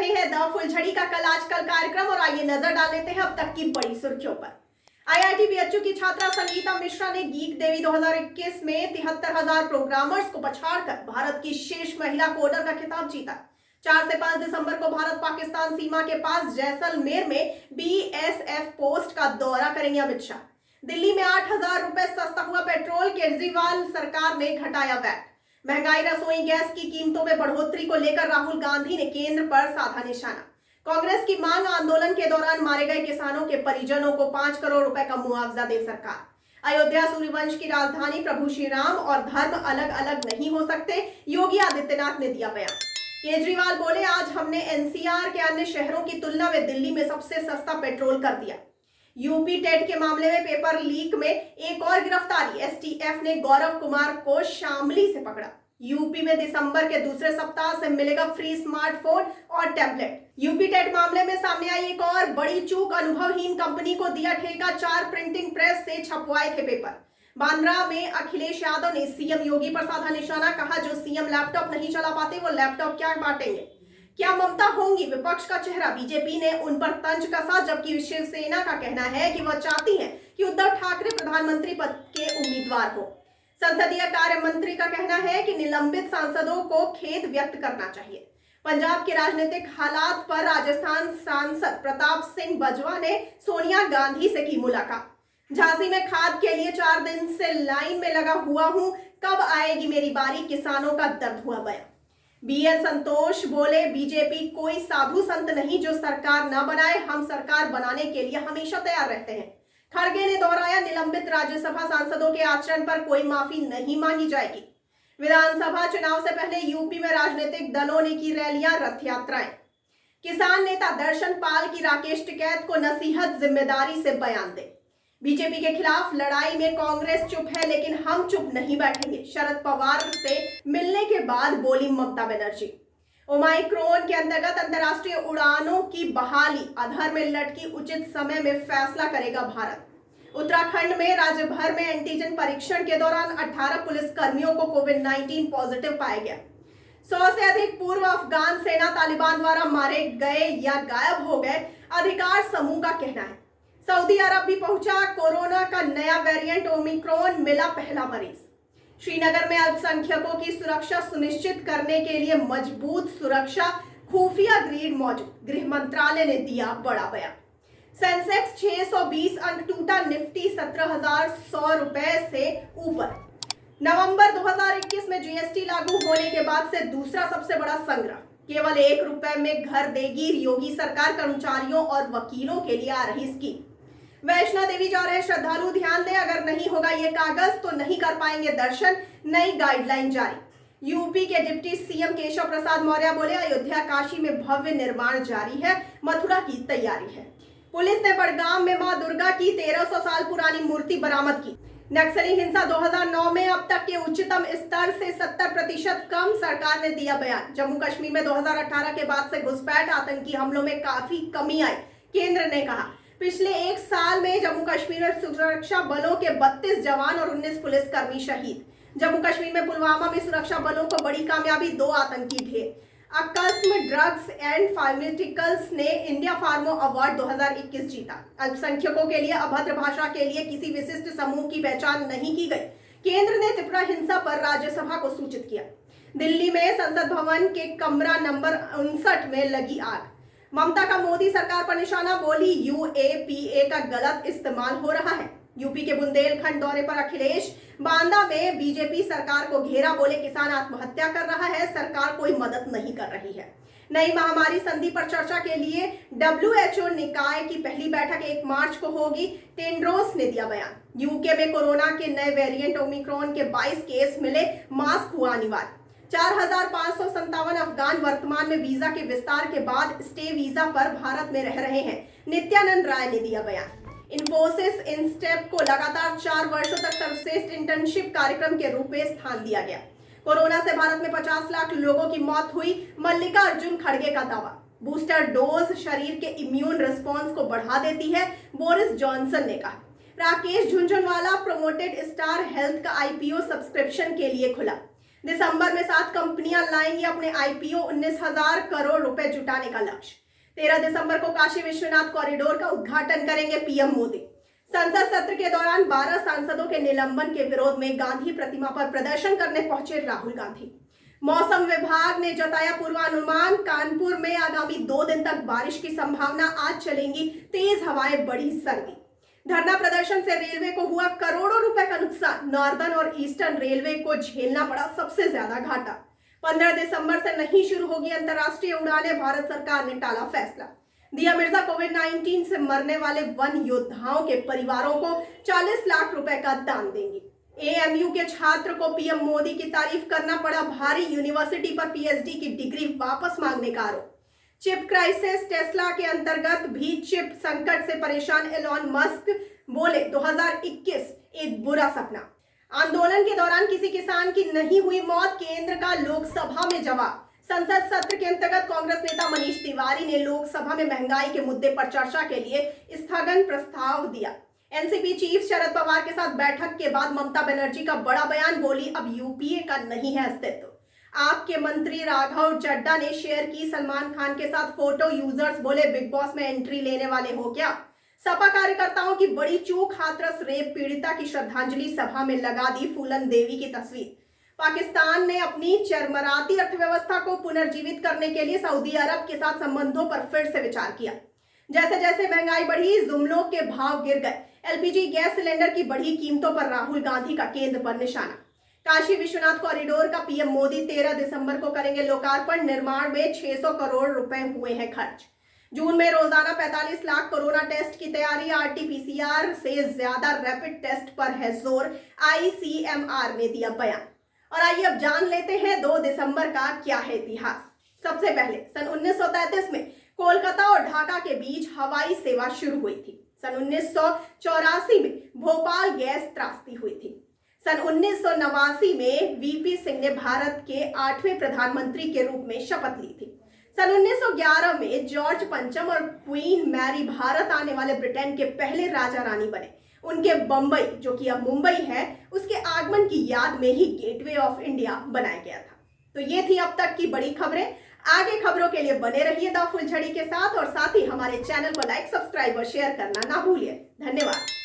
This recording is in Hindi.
रहे हैं द फुलझड़ी का कल आजकल कार्यक्रम और आइए नजर डाल लेते हैं अब तक की बड़ी सुर्खियों पर। आईआईटी बीएचयू की छात्रा संगीता मिश्रा ने गीक देवी 2021 में 73,000 प्रोग्रामर्स को पछाड़कर भारत की शीर्ष महिला कोडर का खिताब जीता। 4 से 5 दिसंबर को भारत पाकिस्तान सीमा के पास जैसलमेर में बीएसएफ पोस्ट का दौरा करेंगे अमित शाह। दिल्ली में 8,000 रुपए सस्ता हुआ पेट्रोल, केजरीवाल सरकार ने घटाया वैट। महंगाई, रसोई गैस की कीमतों में बढ़ोतरी को लेकर राहुल गांधी ने केंद्र पर साधा निशाना। कांग्रेस की मांग, आंदोलन के दौरान मारे गए किसानों के परिजनों को 5 करोड़ रुपए का मुआवजा दे सरकार। अयोध्या सूर्यवंश की राजधानी, प्रभु श्री राम और धर्म अलग अलग नहीं हो सकते, योगी आदित्यनाथ ने दिया बयान। केजरीवाल बोले, आज हमने एनसीआर के अन्य शहरों की तुलना में दिल्ली में सबसे सस्ता पेट्रोल कर दिया। यूपी टेट के मामले में पेपर लीक में एक और गिरफ्तारी, एसटीएफ ने गौरव कुमार को शामली से पकड़ा। यूपी में दिसंबर के दूसरे सप्ताह से मिलेगा फ्री स्मार्टफोन और टैबलेट। यूपी टेट मामले में सामने आई एक और बड़ी चूक, अनुभवहीन कंपनी को दिया ठेका, 4 प्रिंटिंग प्रेस से छपवाए थे पेपर। बांद्रा में अखिलेश यादव ने सीएम योगी पर साधा निशाना, कहा जो सीएम लैपटॉप नहीं चला पाते वो लैपटॉप क्या बांटेंगे। क्या ममता होंगी विपक्ष का चेहरा, बीजेपी ने उन पर तंज कसा, जबकि शिवसेना का कहना है कि वह चाहती है कि उद्धव ठाकरे प्रधानमंत्री पद के उम्मीदवार हो। संसदीय कार्य मंत्री का कहना है कि निलंबित सांसदों को खेद व्यक्त करना चाहिए। पंजाब के राजनीतिक हालात पर राजस्थान सांसद प्रताप सिंह बाजवा ने सोनिया गांधी से की मुलाकात। झांसी में खाद के लिए 4 दिन से लाइन में लगा हुआ हूं, कब आएगी मेरी बारी, किसानों का दर्द हुआ बयां। बीएल संतोष बोले, बीजेपी कोई साधु संत नहीं जो सरकार न बनाए, हम सरकार बनाने के लिए हमेशा तैयार रहते हैं। खड़गे ने दोहराया, निलंबित राज्यसभा सांसदों के आचरण पर कोई माफी नहीं मांगी जाएगी। विधानसभा चुनाव से पहले यूपी में राजनीतिक दलों ने की रैलियां, रथ यात्राएं। किसान नेता दर्शन पाल की राकेश टिकैत को नसीहत, जिम्मेदारी से बयान दे। बीजेपी के खिलाफ लड़ाई में कांग्रेस चुप है लेकिन हम चुप नहीं बैठेंगे, शरद पवार से मिलने के बाद बोली ममता बनर्जी। ओमाइक्रोन के अंतर्गत अंतर्राष्ट्रीय उड़ानों की बहाली, आधार में लटकी, उचित समय में फैसला करेगा भारत। उत्तराखंड में राज्य भर में एंटीजन परीक्षण के दौरान 18 पुलिस कर्मियों को कोविड-19 पॉजिटिव पाया गया। 100 से अधिक पूर्व अफगान सेना तालिबान द्वारा मारे गए या गायब हो गए, अधिकार समूह का कहना है। सऊदी अरब भी पहुंचा, कोरोना का नया वेरिएंट ओमिक्रॉन, मिला पहला मरीज। श्रीनगर में अल्पसंख्यकों की सुरक्षा सुनिश्चित करने के लिए मजबूत सुरक्षा खुफिया ग्रिड मौजूद, गृह मंत्रालय ने दिया बड़ा बयान। सेंसेक्स 620 अंक टूटा, निफ्टी 17,100 रुपए से ऊपर। नवंबर 2021 में जीएसटी लागू होने के बाद से दूसरा सबसे बड़ा संग्रह, केवल 1 रुपए में घर देगी योगी सरकार, कर्मचारियों और वकीलों के लिए आ रही स्कीम। वैष्णो देवी जा रहे श्रद्धालु ध्यान दें, अगर नहीं होगा ये कागज तो नहीं कर पाएंगे दर्शन, नई गाइडलाइन जारी। यूपी के डिप्टी सीएम केशव प्रसाद मौर्य बोले, अयोध्या काशी में भव्य निर्माण जारी है, मथुरा की तैयारी है। पुलिस ने बड़गाम में मां दुर्गा की 1300 साल पुरानी मूर्ति बरामद की। नक्सली हिंसा 2009 में अब तक के उच्चतम स्तर से 70% कम, सरकार ने दिया बयान। जम्मू कश्मीर में 2018 के बाद से घुसपैठ, आतंकी हमलों में काफी कमी आई, केंद्र ने कहा। पिछले 1 साल में जम्मू कश्मीर में सुरक्षा बलों के 32 जवान और 19 पुलिसकर्मी शहीद। जम्मू कश्मीर में पुलवामा में सुरक्षा बलों को बड़ी कामयाबी, 2 आतंकी ढेर। अकस्म ड्रग्स एंड फार्मास्यूटिकल्स ने इंडिया फार्मो अवार्ड 2021 जीता। अल्पसंख्यकों के लिए अभद्र भाषा के लिए किसी विशिष्ट समूह की पहचान नहीं की गई। केंद्र ने त्रिपुरा हिंसा पर राज्यसभा को सूचित किया। दिल्ली में संसद भवन के कमरा नंबर 59 में लगी आग। ममता का मोदी सरकार पर निशाना, बोली यूएपीए का गलत इस्तेमाल हो रहा है। यूपी के बुंदेलखंड दौरे पर अखिलेश, बांदा में बीजेपी सरकार को घेरा, बोले किसान आत्महत्या कर रहा है, सरकार कोई मदद नहीं कर रही है। नई महामारी संधि पर चर्चा के लिए डब्ल्यूएचओ निकाय की पहली बैठक 1 मार्च को होगी, टेड्रोस ने दिया बयान। यूके में कोरोना के नए वेरिएंट ओमिक्रॉन के 22 केस मिले, मास्क हुआ अनिवार्य। 4,557 अफगान वर्तमान में वीजा के विस्तार के बाद स्टे वीजा पर भारत में रह रहे हैं, नित्यानंद राय ने दिया बयान। इन्फोसिस इंस्टेप को लगातार 4 वर्षों तक सर्वश्रेष्ठ इंटर्नशिप कार्यक्रम के रूप में स्थान दिया गया। कोरोना से भारत में 50 लाख लोगों की मौत हुई, मल्लिकार्जुन खड़गे का दावा। बूस्टर डोज शरीर के इम्यून रिस्पॉन्स को बढ़ा देती है, बोरिस जॉनसन ने कहा। Rakesh Jhunjhunwala, promoted star health का आईपीओ सब्सक्रिप्शन के लिए खुला। दिसंबर में 7 कंपनियां लाएंगी अपने आईपीओ, 19,000 करोड़ रुपए जुटाने का लक्ष्य। 13 दिसंबर को काशी विश्वनाथ कॉरिडोर का उद्घाटन करेंगे पीएम मोदी। संसद सत्र के दौरान 12 सांसदों के निलंबन के विरोध में गांधी प्रतिमा पर प्रदर्शन करने पहुंचे राहुल गांधी। मौसम विभाग ने जताया पूर्वानुमान, कानपुर में आगामी 2 दिन तक बारिश की संभावना, आज चलेंगी तेज हवाएं, बढ़ी सर्दी। धरना प्रदर्शन से रेलवे को हुआ करोड़ों रुपए का नुकसान, नॉर्दर्न और ईस्टर्न रेलवे को झेलना पड़ा सबसे ज्यादा घाटा। 15 दिसंबर से नहीं शुरू होगी अंतर्राष्ट्रीय उड़ानें, भारत सरकार ने टाला फैसला। दिया मिर्जा कोविड-19 से मरने वाले वन योद्धाओं के परिवारों को 40 लाख रुपए का दान देंगी। एएमयू के छात्र को पीएम मोदी की तारीफ करना पड़ा भारी, यूनिवर्सिटी पर पीएचडी की डिग्री वापस मांगने का आरोप। चिप क्राइसिस, टेस्ला के अंतर्गत भी चिप संकट से परेशान एलॉन मस्क बोले 2021 एक बुरा सपना। आंदोलन के दौरान किसी किसान की नहीं हुई मौत, केंद्र का लोकसभा में जवाब। संसद सत्र के अंतर्गत कांग्रेस नेता मनीष तिवारी ने लोकसभा में महंगाई के मुद्दे पर चर्चा के लिए स्थगन प्रस्ताव दिया। एनसीपी चीफ शरद पवार के साथ बैठक के बाद ममता बनर्जी का बड़ा बयान, बोली अब यूपीए का नहीं है अस्तित्व। आपके मंत्री राघव चड्ढा ने शेयर की सलमान खान के साथ फोटो, यूजर्स बोले बिग बॉस में एंट्री लेने वाले हो क्या। सपा कार्यकर्ताओं की बड़ी चूक, हाथरस रेप पीड़िता की श्रद्धांजलि सभा में लगा दी फूलन देवी की तस्वीर। पाकिस्तान ने अपनी चरमराती अर्थव्यवस्था को पुनर्जीवित करने के लिए सऊदी अरब के साथ संबंधों पर फिर से विचार किया। जैसे जैसे महंगाई बढ़ी, जुमलों के भाव गिर गए। एलपीजी गैस सिलेंडर की बढ़ी कीमतों पर राहुल गांधी का केंद्र पर निशाना। काशी विश्वनाथ कॉरिडोर का पीएम मोदी 13 दिसंबर को करेंगे लोकार्पण। निर्माण में 600 करोड़ रुपए हुए हैं खर्च। जून में रोजाना 45 लाख कोरोना टेस्ट की तैयारी, आरटीपीसीआर से ज्यादा रैपिड टेस्ट पर है जोर, आईसीएमआर ने दिया बयान। और आइए अब जान लेते हैं 2 दिसंबर का क्या है इतिहास। सबसे पहले सन 1933 में कोलकाता और ढाका के बीच हवाई सेवा शुरू हुई थी। सन 1984 में भोपाल गैस त्रासदी हुई थी। सन 1989 में वीपी सिंह ने भारत के 8वें प्रधानमंत्री के रूप में शपथ ली थी। सन 1911 में जॉर्ज पंचम और क्वीन मैरी भारत आने वाले ब्रिटेन के पहले राजा रानी बने। उनके बंबई, जो कि अब मुंबई है, उसके आगमन की याद में ही गेटवे ऑफ इंडिया बनाया गया था। तो ये थी अब तक की बड़ी खबरें। आगे खबरों के लिए बने रहिए द फुलझड़ी के साथ, और साथ ही हमारे चैनल को लाइक, सब्सक्राइब और शेयर करना ना भूलिए। धन्यवाद।